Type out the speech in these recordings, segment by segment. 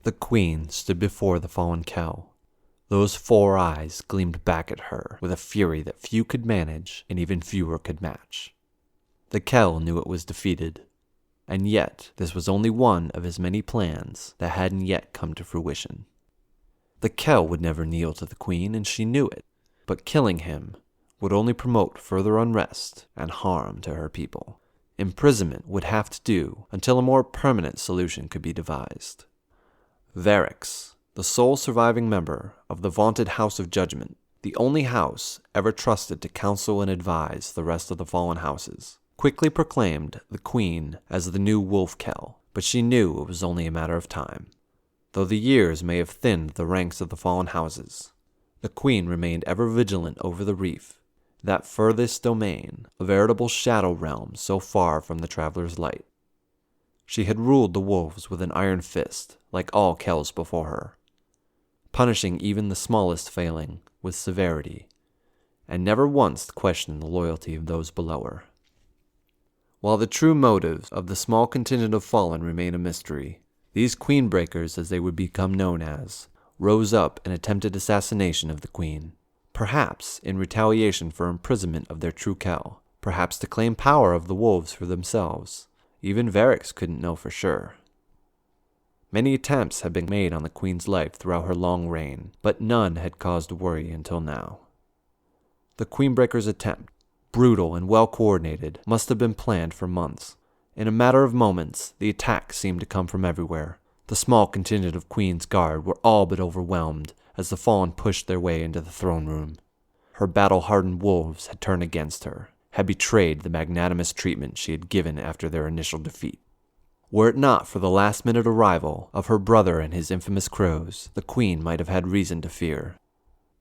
The queen stood before the fallen Kel. Those 4 eyes gleamed back at her with a fury that few could manage and even fewer could match. The Kel knew it was defeated, and yet this was only one of his many plans that hadn't yet come to fruition. The Kel would never kneel to the queen, and she knew it, but killing him would only promote further unrest and harm to her people. Imprisonment would have to do until a more permanent solution could be devised. Varix, the sole surviving member of the vaunted House of Judgment, the only house ever trusted to counsel and advise the rest of the fallen houses, quickly proclaimed the queen as the new Wolf Kel, but she knew it was only a matter of time. Though the years may have thinned the ranks of the fallen houses, the queen remained ever vigilant over the Reef, that furthest domain, a veritable shadow realm so far from the traveler's light. She had ruled the wolves with an iron fist, like all Kels before her, punishing even the smallest failing with severity, and never once questioned the loyalty of those below her. While the true motives of the small contingent of fallen remain a mystery, these Queenbreakers, as they would become known as, rose up and attempted assassination of the queen, perhaps in retaliation for imprisonment of their true Kel, perhaps to claim power of the wolves for themselves. Even Varix couldn't know for sure. Many attempts had been made on the queen's life throughout her long reign, but none had caused worry until now. The Queenbreakers' attempt, brutal and well coordinated, must have been planned for months. In a matter of moments, the attack seemed to come from everywhere. The small contingent of Queen's Guard were all but overwhelmed as the fallen pushed their way into the throne room. Her battle-hardened wolves had turned against her, had betrayed the magnanimous treatment she had given after their initial defeat. Were it not for the last-minute arrival of her brother and his infamous crows, the queen might have had reason to fear.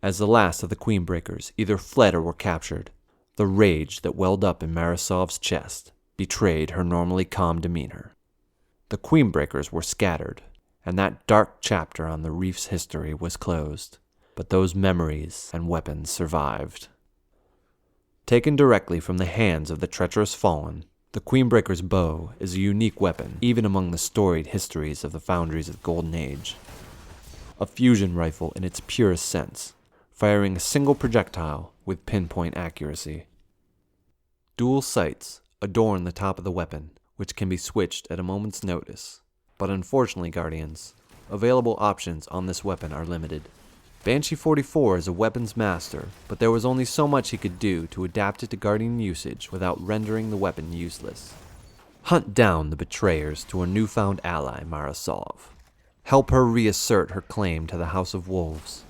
As the last of the Queenbreakers either fled or were captured, the rage that welled up in Marisov's chest betrayed her normally calm demeanor. The Queenbreakers were scattered, and that dark chapter on the Reef's history was closed, but those memories and weapons survived. Taken directly from the hands of the treacherous fallen, the Queenbreakers Bow is a unique weapon even among the storied histories of the foundries of the Golden Age. A fusion rifle in its purest sense, firing a single projectile with pinpoint accuracy. Dual sights adorn the top of the weapon, which can be switched at a moment's notice. But unfortunately, Guardians, available options on this weapon are limited. Banshee 44 is a weapons master, but there was only so much he could do to adapt it to Guardian usage without rendering the weapon useless. Hunt down the betrayers to her newfound ally, Marisov. Help her reassert her claim to the House of Wolves.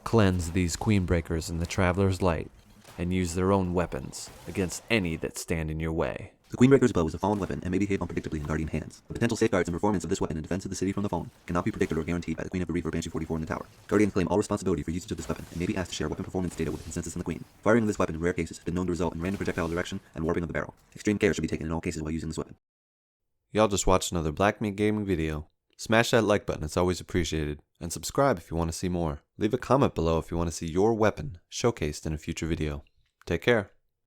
Cleanse these Queenbreakers in the Traveler's Light, and use their own weapons against any that stand in your way. The Queenbreakers Bow is a fallen weapon and may behave unpredictably in Guardian hands. The potential safeguards and performance of this weapon in defense of the city from the fallen cannot be predicted or guaranteed by the Queen of the Reef or Banshee 44 in the tower. Guardians claim all responsibility for usage of this weapon and may be asked to share weapon performance data with the consensus on the Queen. Firing of this weapon in rare cases has been known to result in random projectile direction and warping of the barrel. Extreme care should be taken in all cases while using this weapon. Y'all just watched another Black Meat Gaming video. Smash that like button, it's always appreciated. And subscribe if you want to see more. Leave a comment below if you want to see your weapon showcased in a future video. Take care.